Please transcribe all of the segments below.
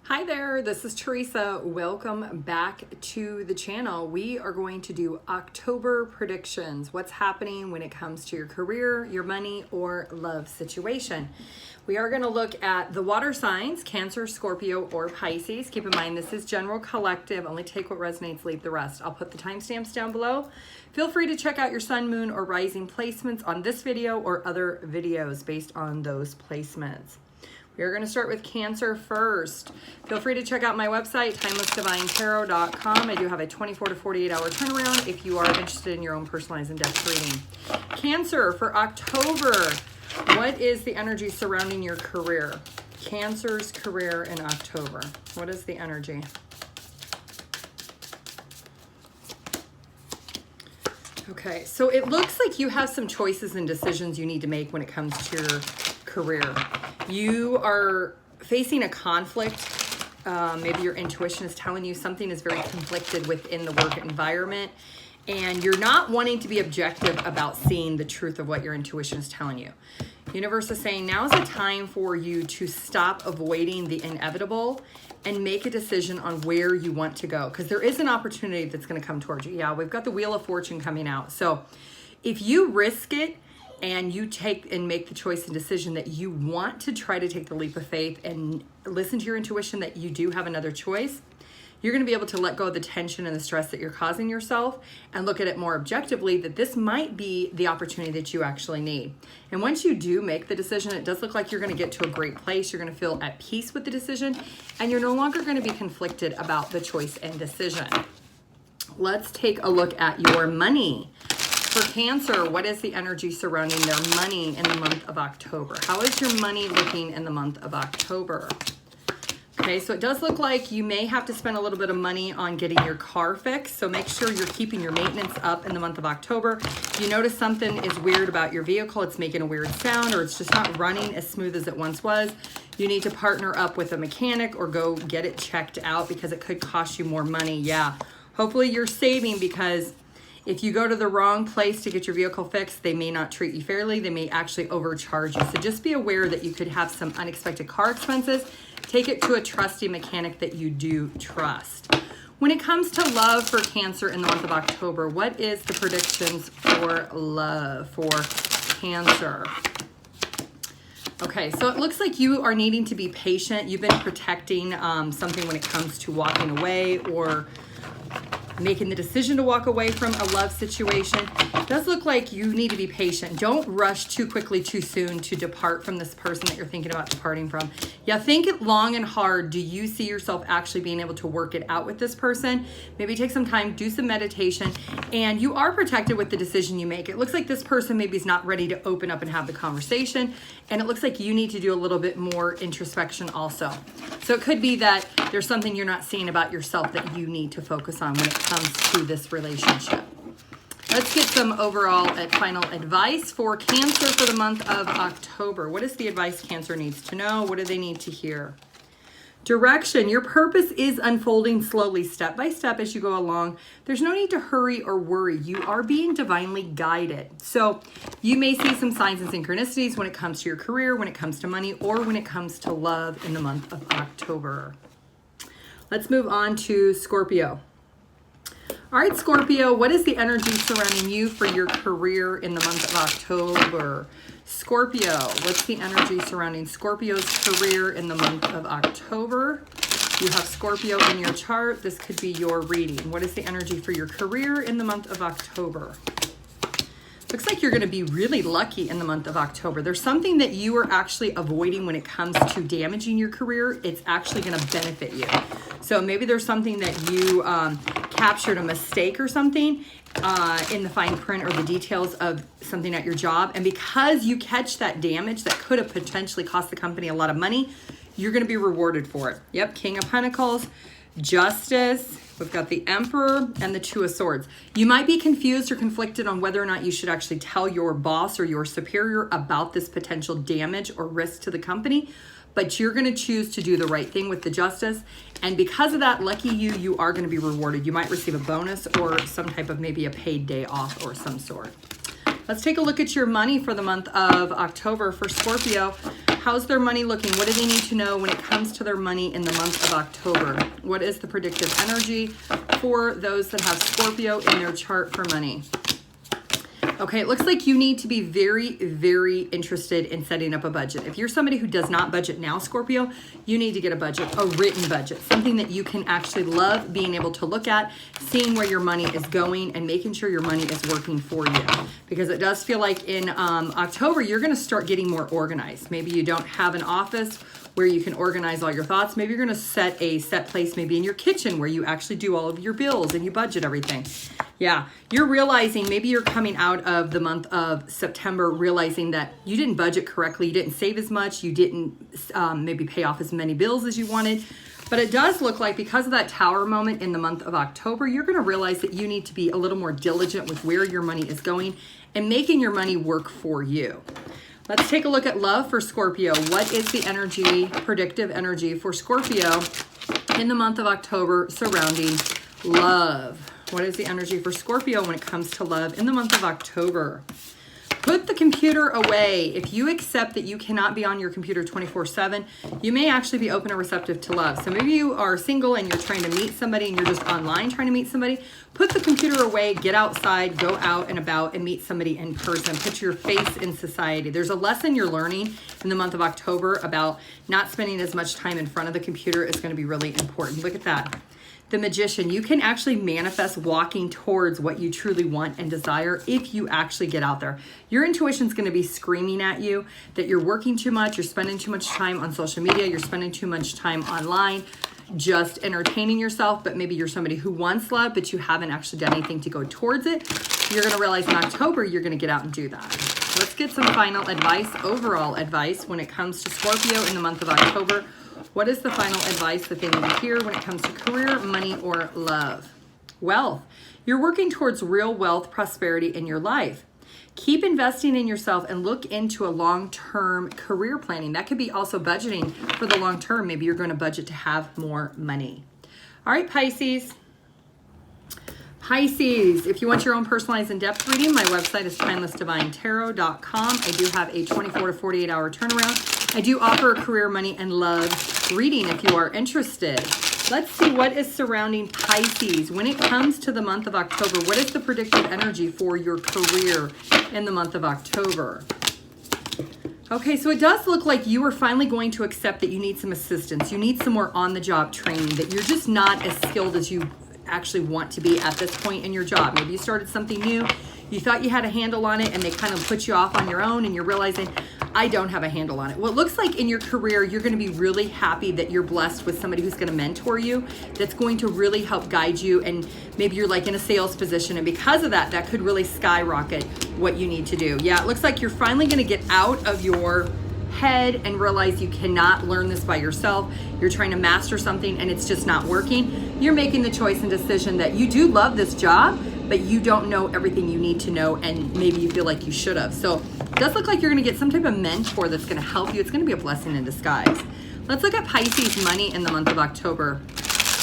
Hi there, this is Teresa. Welcome back to the channel. We are going to do October predictions. What's happening when it comes to your career, your money, or love situation. We are going to look at the water signs, Cancer, Scorpio, or Pisces. Keep in mind, this is general collective. Only take what resonates, leave the rest. I'll put the timestamps down below. Feel free to check out your sun, moon, or rising placements on this video or other videos based on those placements. We're going to start with Cancer first. Feel free to check out my website, TimelessDivineTarot.com. I do have a 24 to 48 hour turnaround if you are interested in your own personalized in-depth reading. Cancer for October. What is the energy surrounding your career? Cancer's career in October. What is the energy? Okay, so it looks like you have some choices and decisions you need to make when it comes to your career. You are facing a conflict. Maybe your intuition is telling you something is very conflicted within the work environment, and you're not wanting to be objective about seeing the truth of what your intuition is telling you. Universe is saying now is a time for you to stop avoiding the inevitable and make a decision on where you want to go, because there is an opportunity that's going to come towards you. Yeah, we've got the Wheel of Fortune coming out. So if you risk it, and you take and make the choice and decision that you want to try to take the leap of faith and listen to your intuition that you do have another choice, you're going to be able to let go of the tension and the stress that you're causing yourself and look at it more objectively, that this might be the opportunity that you actually need. And once you do make the decision, it does look like you're going to get to a great place. You're going to feel at peace with the decision, and you're no longer going to be conflicted about the choice and decision. Let's take a look at your money. For Cancer, what is the energy surrounding their money in the month of October? How is your money looking in the month of October? Okay, so it does look like you may have to spend a little bit of money on getting your car fixed. So make sure you're keeping your maintenance up in the month of October. If you notice something is weird about your vehicle, it's making a weird sound, or it's just not running as smooth as it once was, you need to partner up with a mechanic or go get it checked out, because it could cost you more money. Yeah, hopefully you're saving, because if you go to the wrong place to get your vehicle fixed, they may not treat you fairly. They may actually overcharge you. So just be aware that you could have some unexpected car expenses. Take it to a trusty mechanic that you do trust. When it comes to love for Cancer in the month of October, what is the predictions for love for Cancer? Okay, so it looks like you are needing to be patient. You've been protecting something when it comes to walking away or making the decision to walk away from a love situation. It does look like you need to be patient. Don't rush too quickly, too soon to depart from this person that you're thinking about departing from. Yeah, think it long and hard. Do you see yourself actually being able to work it out with this person? Maybe take some time, do some meditation, and you are protected with the decision you make. It looks like this person maybe is not ready to open up and have the conversation, and it looks like you need to do a little bit more introspection also. So it could be that there's something you're not seeing about yourself that you need to focus on when it comes to this relationship. Let's get some overall final advice for Cancer for the month of October. What is the advice Cancer needs to know? What do they need to hear? Direction. Your purpose is unfolding slowly, step by step as you go along. There's no need to hurry or worry. You are being divinely guided. So you may see some signs and synchronicities when it comes to your career, when it comes to money, or when it comes to love in the month of October. Let's move on to Scorpio. All right, Scorpio, what is the energy surrounding you for your career in the month of October? Scorpio, what's the energy surrounding Scorpio's career in the month of October? You have Scorpio in your chart. This could be your reading. What is the energy for your career in the month of October? Looks like you're going to be really lucky in the month of October. There's something that you are actually avoiding when it comes to damaging your career. It's actually going to benefit you. So maybe there's something that you captured a mistake or something in the fine print or the details of something at your job. And because you catch that damage that could have potentially cost the company a lot of money, you're going to be rewarded for it. Yep, King of Pentacles, Justice. We've got the Emperor and the Two of Swords. You might be confused or conflicted on whether or not you should actually tell your boss or your superior about this potential damage or risk to the company, but you're going to choose to do the right thing with the Justice. And because of that, lucky you, you are going to be rewarded. You might receive a bonus or some type of maybe a paid day off or some sort. Let's take a look at your money for the month of October for Scorpio. How's their money looking? What do they need to know when it comes to their money in the month of October? What is the predictive energy for those that have Scorpio in their chart for money? Okay, it looks like you need to be very, very interested in setting up a budget. If you're somebody who does not budget now, Scorpio, you need to get a budget, a written budget, something that you can actually love being able to look at, seeing where your money is going and making sure your money is working for you. Because it does feel like in October, you're gonna start getting more organized. Maybe you don't have an office where you can organize all your thoughts. Maybe you're gonna set a set place maybe in your kitchen where you actually do all of your bills and you budget everything. Yeah, you're realizing maybe you're coming out of the month of September realizing that you didn't budget correctly, you didn't save as much, you didn't maybe pay off as many bills as you wanted. But it does look like because of that Tower moment in the month of October, you're gonna realize that you need to be a little more diligent with where your money is going and making your money work for you. Let's take a look at love for Scorpio. What is the energy, predictive energy for Scorpio in the month of October surrounding love? What is the energy for Scorpio when it comes to love in the month of October? Put the computer away. If you accept that you cannot be on your computer 24/7, you may actually be open and receptive to love. So maybe you are single and you're trying to meet somebody and you're just online trying to meet somebody. Put the computer away, get outside, go out and about and meet somebody in person. Put your face in society. There's a lesson you're learning in the month of October about not spending as much time in front of the computer is going to be really important. Look at that. The Magician, you can actually manifest walking towards what you truly want and desire if you actually get out there. Your intuition is going to be screaming at you that you're working too much, you're spending too much time on social media, you're spending too much time online, just entertaining yourself, but maybe you're somebody who wants love, but you haven't actually done anything to go towards it. You're going to realize in October, you're going to get out and do that. Let's get some final advice, overall advice, when it comes to Scorpio in the month of October. What is the final advice that they need to hear when it comes to career, money, or love? Wealth. You're working towards real wealth, prosperity in your life. Keep investing in yourself and look into a long-term career planning. That could be also budgeting for the long term. Maybe you're going to budget to have more money. All right, Pisces. Pisces, if you want your own personalized in-depth reading, my website is TimelessDivineTarot.com. I do have a 24 to 48 hour turnaround. I do offer a career, money, and love reading if you are interested. Let's see what is surrounding Pisces. When it comes to the month of October, what is the predictive energy for your career in the month of October? Okay, so it does look like you are finally going to accept that you need some assistance. You need some more on-the-job training, that you're just not as skilled as you actually want to be at this point in your job. Maybe you started something new, you thought you had a handle on it, and they kind of put you off on your own, and you're realizing, I don't have a handle on it. Well, it looks like in your career, you're going to be really happy that you're blessed with somebody who's going to mentor you, that's going to really help guide you, and maybe you're like in a sales position, and because of that, that could really skyrocket what you need to do. Yeah, it looks like you're finally going to get out of your head and realize you cannot learn this by yourself. You're trying to master something and it's just not working. You're making the choice and decision that you do love this job, but you don't know everything you need to know, and maybe you feel like you should have. So it does look like you're going to get some type of mentor that's going to help you. It's going to be a blessing in disguise. Let's look at Pisces money in the month of October.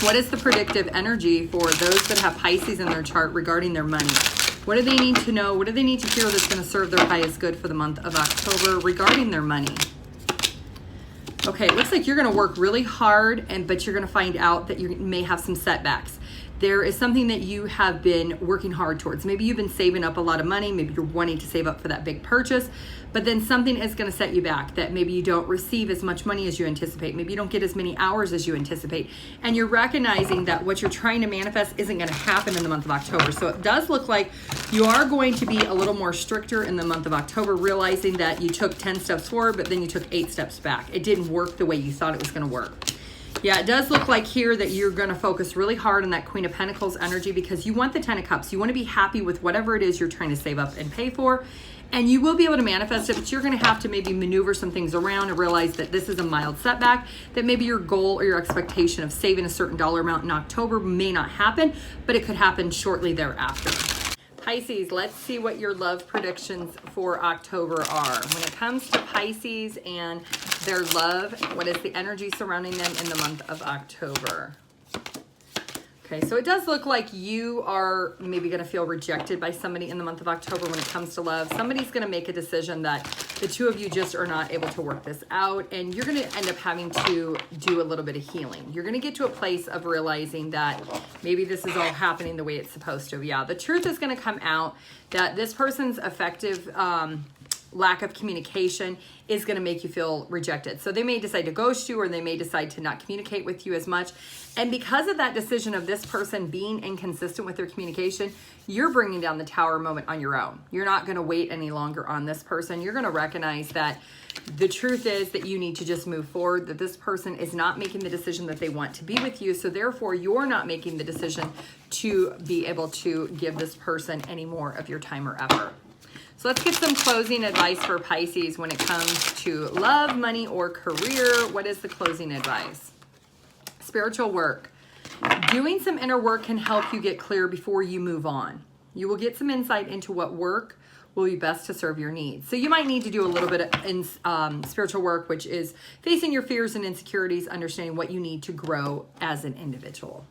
What is the predictive energy for those that have Pisces in their chart regarding their money? What do they need to know? What do they need to hear that's going to serve their highest good for the month of October regarding their money? Okay, it looks like you're going to work really hard, but you're going to find out that you may have some setbacks. There is something that you have been working hard towards. Maybe you've been saving up a lot of money. Maybe you're wanting to save up for that big purchase, but then something is going to set you back, that maybe you don't receive as much money as you anticipate. Maybe you don't get as many hours as you anticipate. And you're recognizing that what you're trying to manifest isn't going to happen in the month of October. So it does look like you are going to be a little more stricter in the month of October, realizing that you took 10 steps forward, but then you took 8 steps back. It didn't work the way you thought it was going to work. Yeah, it does look like here that you're going to focus really hard on that Queen of Pentacles energy because you want the 10 of Cups. You want to be happy with whatever it is you're trying to save up and pay for. And you will be able to manifest it, but you're going to have to maybe maneuver some things around and realize that this is a mild setback, that maybe your goal or your expectation of saving a certain dollar amount in October may not happen, but it could happen shortly thereafter. Pisces, let's see what your love predictions for October are. When it comes to Pisces and their love, what is the energy surrounding them in the month of October? Okay, so it does look like you are maybe going to feel rejected by somebody in the month of October when it comes to love. Somebody's going to make a decision that the two of you just are not able to work this out, and you're going to end up having to do a little bit of healing. You're going to get to a place of realizing that maybe this is all happening the way it's supposed to. Yeah, the truth is going to come out that this person's effective lack of communication is going to make you feel rejected. So they may decide to ghost you, or they may decide to not communicate with you as much. And because of that decision of this person being inconsistent with their communication, you're bringing down the tower moment on your own. You're not going to wait any longer on this person. You're going to recognize that the truth is that you need to just move forward, that this person is not making the decision that they want to be with you. So therefore, you're not making the decision to be able to give this person any more of your time or effort. So let's get some closing advice for Pisces when it comes to love, money, or career. What is the closing advice? Spiritual work. Doing some inner work can help you get clear before you move on. You will get some insight into what work will be best to serve your needs. So you might need to do a little bit of spiritual work, which is facing your fears and insecurities, understanding what you need to grow as an individual.